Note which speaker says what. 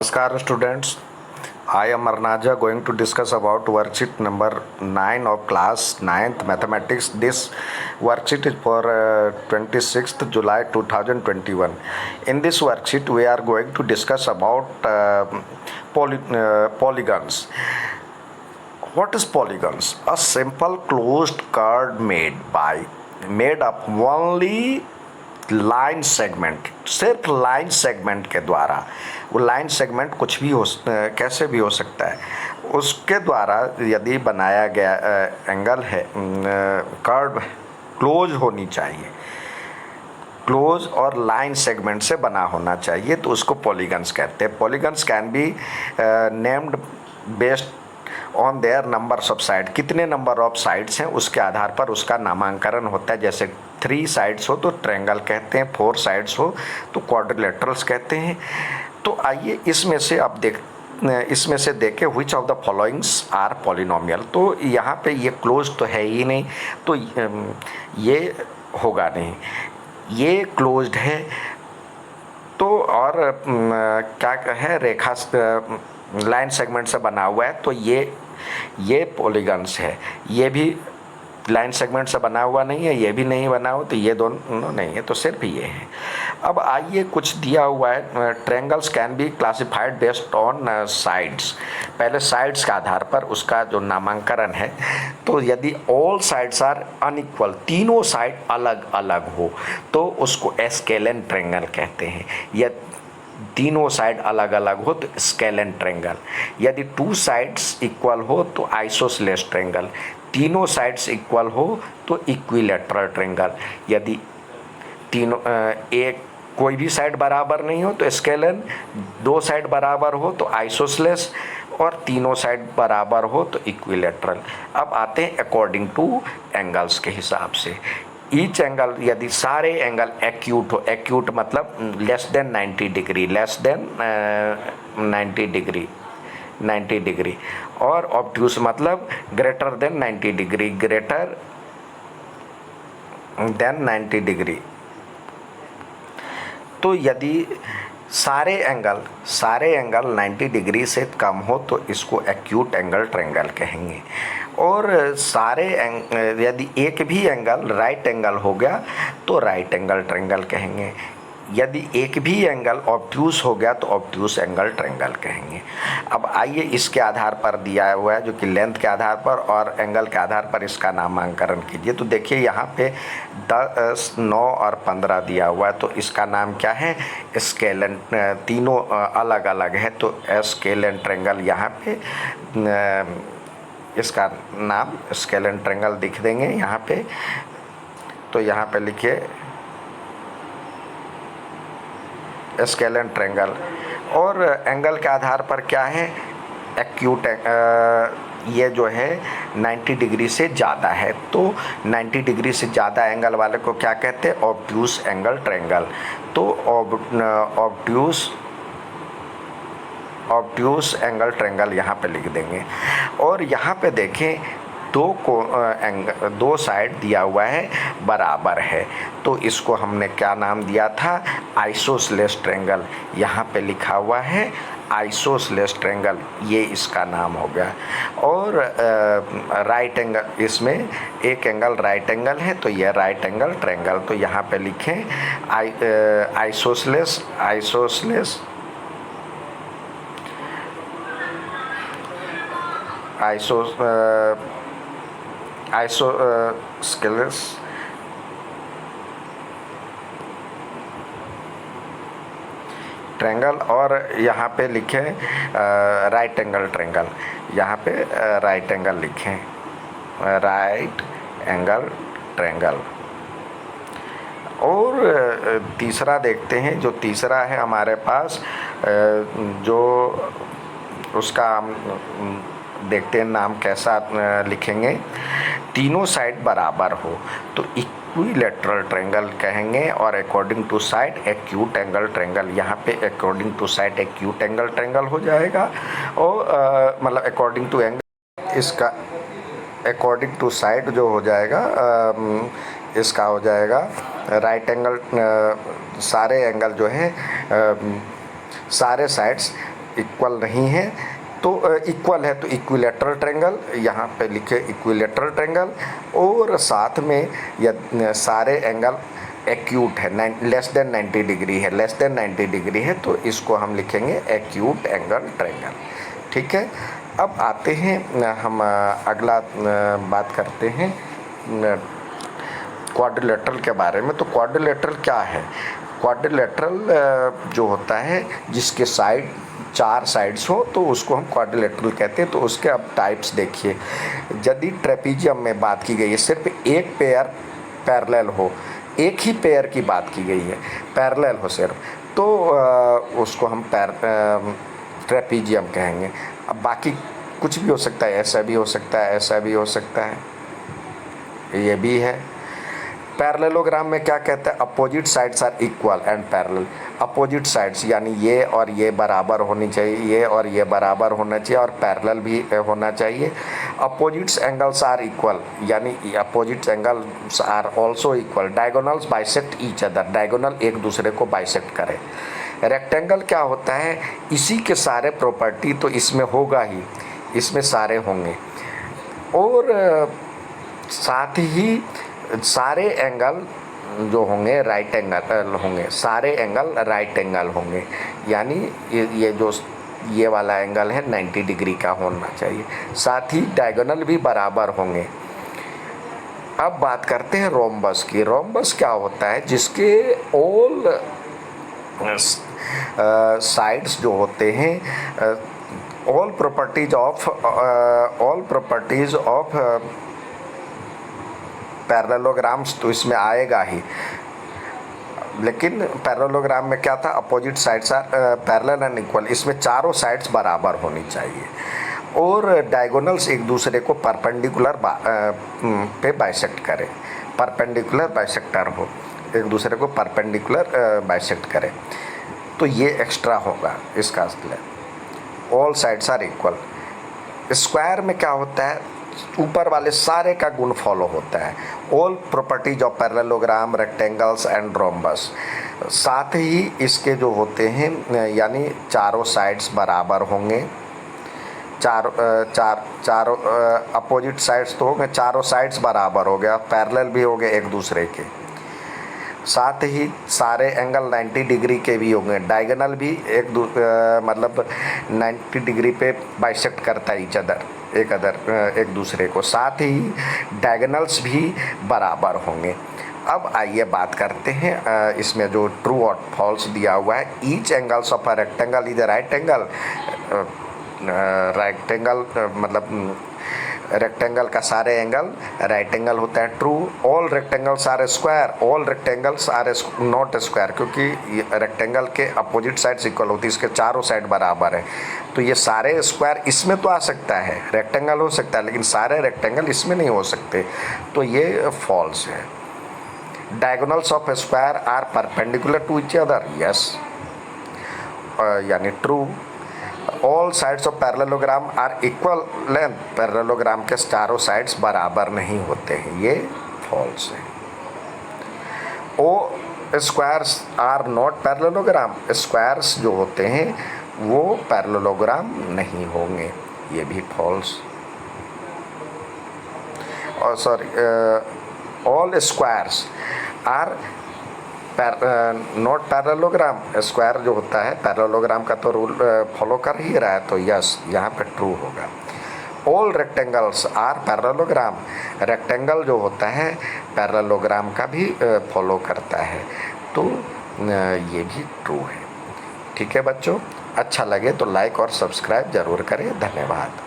Speaker 1: Namaskar students, I am Arnaja going to discuss about worksheet number 9 of class 9th mathematics. This worksheet is for 26th July 2021. In this worksheet we are going to discuss about polygons. What is polygons? A simple closed curve made up only line segment, सिर्फ line segment के द्वारा, वो line segment कुछ भी कैसे भी हो सकता है, उसके द्वारा यदि बनाया गया एंगल है, कर्व क्लोज होनी चाहिए, क्लोज और लाइन सेगमेंट से बना होना चाहिए, तो उसको पॉलीगन्स कहते हैं। Polygons can be named based on their numbers of side, कितने नंबर ऑफ साइड्स हैं उसके आधार पर उसका नामांकन होता है। जैसे 3 साइड्स हो तो ट्रायंगल कहते हैं, 4 साइड्स हो तो क्वाड्रिलेटरल्स कहते हैं। तो आइए इसमें से देखें which of the followings are polynomial. तो यहाँ पे ये क्लोज तो है ही नहीं, तो ये होगा नहीं, ये क्लोज्ड है। तो और क्या है, रेखा लाइन सेगमेंट से बना हुआ है, तो ये पॉलीगन्स है। ये भी लाइन सेगमेंट से बना हुआ नहीं है, ये भी नहीं बना हो, तो ये दोनों नहीं है, तो सिर्फ ये है। अब आइए कुछ दिया हुआ है, triangles can be classified based on sides. पहले साइड्स के आधार पर उसका जो नामांकन है, तो यदि ऑल साइड्स आर अनइक्वल, तीनों साइड अलग अलग हो, तो उसको स्केलन ट्रायंगल कहते हैं। या तीनों साइड अलग अलग हो तो स्केलन ट्रायंगल। यदि 2 साइड्स इक्वल हो तो आइसोसेलेस ट्रायंगल, तीनों साइड्स इक्वल हो तो इक्विलैटरल ट्रायंगल। यदि तीनों एक कोई भी साइड बराबर नहीं हो तो स्केलन, 2 साइड बराबर हो तो आइसोसेलेस, और तीनों साइड बराबर हो तो इक्विलैटरल। अब आते हैं अकॉर्डिंग टू एंगल्स के हिसाब से। ईच एंगल, यदि सारे एंगल एक्यूट हो, एक्यूट मतलब less than 90 degree, less than 90 degree, और ऑब्ट्यूस मतलब greater than 90 degree, greater than 90 degree. तो यदि सारे एंगल 90 डिग्री से कम हो तो इसको एक्यूट एंगल ट्रायंगल कहेंगे। और यदि एक भी एंगल राइट एंगल हो गया तो राइट एंगल ट्रायंगल कहेंगे। यदि एक भी एंगल ऑब्ट्यूस हो गया तो ऑब्ट्यूस एंगल ट्रायंगल कहेंगे। अब आइए इसके आधार पर दिया हुआ है, जो कि लेंथ के आधार पर और एंगल के आधार पर इसका नामांकन कीजिए। तो देखिए यहाँ पे 10, 9 और 15 दिया हुआ है, तो इसका नाम क्या है, स्केलन। तीनों अलग अलग है तो स्केलन ट्रायंगल, यहाँ पे इसका नाम स्केलन ट्रायंगल लिख देंगे यहाँ पे। तो यहाँ पे लिखिए स्केलन ट्रायंगल। और एंगल के आधार पर क्या है, एक्यूट, ये जो है 90 डिग्री से ज़्यादा है, तो 90 डिग्री से ज़्यादा एंगल वाले को क्या कहते हैं, ऑब्ट्यूस एंगल ट्रायंगल। तो ऑब्ट्यूस एंगल ट्रायंगल यहाँ पे लिख देंगे। और यहाँ पे देखें दो साइड दिया हुआ है, बराबर है, तो इसको हमने क्या नाम दिया था, आइसोसेलेस ट्रायंगल। यहाँ पे लिखा हुआ है आइसोसेलेस ट्रायंगल, ये इसका नाम हो गया। और राइट एंगल, इसमें एक एंगल राइट एंगल है तो ये राइट एंगल ट्रायंगल। तो यहाँ पे लिखें आइसोसेलेस आइसोस्केलेस ट्रायंगल। और यहाँ पे लिखें राइट एंगल ट्रायंगल, यहाँ पे राइट एंगल लिखें, राइट एंगल ट्रायंगल। और तीसरा देखते हैं, जो तीसरा है हमारे पास, जो उसका देखते हैं नाम कैसा लिखेंगे। तीनों साइड बराबर हो तो इक्विलैटरल ट्रायंगल कहेंगे, और according to side acute angle triangle. यहाँ पे according to side acute angle triangle हो जाएगा। और मतलब अकॉर्डिंग टू एंगल, इसका अकॉर्डिंग टू साइड जो हो जाएगा, इसका हो जाएगा राइट एंगल। सारे एंगल जो है, सारे साइड्स इक्वल नहीं है तो इक्वल है तो इक्विलेटरल ट्रायंगल, यहाँ पे लिखे इक्विलेटरल ट्रायंगल, और साथ में या सारे एंगल एक्यूट है, लेस देन 90 डिग्री है, लेस देन 90 डिग्री है तो इसको हम लिखेंगे एक्यूट एंगल ट्रायंगल। ठीक है, अब आते हैं हम अगला बात करते हैं क्वाड्रिलेटरल के बारे में। तो क्वाड्रिलेटरल क्या है? क्वाड्रिलेटरल जो होता है जिसके साइड 4 साइड्स हो तो उसको हम क्वाड्रिलेटरल कहते हैं। तो उसके अब टाइप्स देखिए। यदि ट्रेपीजियम में बात की गई है, सिर्फ एक पेयर पैरेलल हो, एक ही पेयर की बात की गई है, पैरेलल हो सिर्फ, तो उसको हम ट्रेपीजियम कहेंगे। अब बाकी कुछ भी हो सकता है, ऐसा भी हो सकता है, ऐसा भी हो सकता है, ये भी है। पैरेललोग्राम में क्या कहते हैं? Opposite sides are equal and parallel. Opposite sides यानी ये और ये बराबर होनी चाहिए, ये और ये बराबर होना चाहिए, और पैरेलल भी होना चाहिए। अपोजिट्स एंगल्स आर इक्वल यानी opposite angles are also equal. Diagonals bisect each other, diagonal एक दूसरे को बाइसेक्ट करे। रेक्टेंगल क्या होता है? इसी के सारे प्रॉपर्टी तो इसमें होगा ही, इसमें सारे होंगे, और साथ ही सारे एंगल जो होंगे राइट एंगल होंगे, सारे एंगल राइट एंगल होंगे। यानी ये जो ये वाला एंगल है 90 डिग्री का होना चाहिए, साथ ही डायगोनल भी बराबर होंगे। अब बात करते हैं रोम्बस की। रोम्बस क्या होता है? जिसके ऑल साइड्स जो होते हैं, ऑल प्रॉपर्टीज ऑफ पैरेललोग्राम्स तो इसमें आएगा ही, लेकिन पैरेललोग्राम में क्या था? Opposite sides are parallel and equal. इसमें चारों साइड्स बराबर होनी चाहिए, और डायगोनल्स एक दूसरे को परपेंडिकुलर पे बाइसेक्ट करें, परपेंडिकुलर बाइसेक्टर हो, एक दूसरे को परपेंडिकुलर बाइसेक्ट करें। तो ये एक्स्ट्रा होगा इसका असले। All sides are equal. Square में क्या होता है? ऊपर वाले सारे का गुण फॉलो होता है। All properties of parallelogram, rectangles and rhombus. साथ ही इसके जो होते हैं यानी चारों साइड्स बराबर होंगे, चारों अपोजिट साइड्स तो होंगे, चारों साइड्स बराबर हो गया, पैरेलल भी हो गए एक दूसरे के। साथ ही सारे एंगल 90 डिग्री के भी होंगे, डायगोनल भी मतलब 90 डिग्री पे बाइसेक्ट करता है एक दूसरे को। साथ ही डायगोनल्स भी बराबर होंगे। अब आइए बात करते हैं इसमें जो ट्रू और फॉल्स दिया हुआ है। Each angles of a rectangle is a right angle. Rectangle मतलब रेक्टेंगल का सारे एंगल राइट एंगल होता है, true. All rectangles are square, all rectangles are not square, क्योंकि रेक्टेंगल के अपोजिट साइड्स इक्वल होती है, इसके चारों साइड बराबर है। तो ये सारे स्क्वायर इसमें तो आ सकता है, रेक्टेंगल हो सकता है, लेकिन सारे रेक्टेंगल इसमें नहीं हो सकते, तो ये फॉल्स है। Diagonals of square are perpendicular to each other, yes, यानी true. All sides of parallelogram are equal length, parallelogram के चारों साइड्स बराबर नहीं होते हैं, ये फॉल्स है। Oh squares are not parallelogram, squares जो होते हैं वो पैरेललोग्राम नहीं होंगे, ये भी फॉल्स। और sorry, all squares are not parallelogram, square जो होता है पैरेललोग्राम का तो रूल फॉलो कर ही रहा है, तो यस यहाँ पे ट्रू होगा। All rectangles are parallelogram, rectangle जो होता है पैरेललोग्राम का भी फॉलो करता है, तो ये भी ट्रू है। ठीक है बच्चों, अच्छा लगे तो लाइक और सब्सक्राइब ज़रूर करें। धन्यवाद।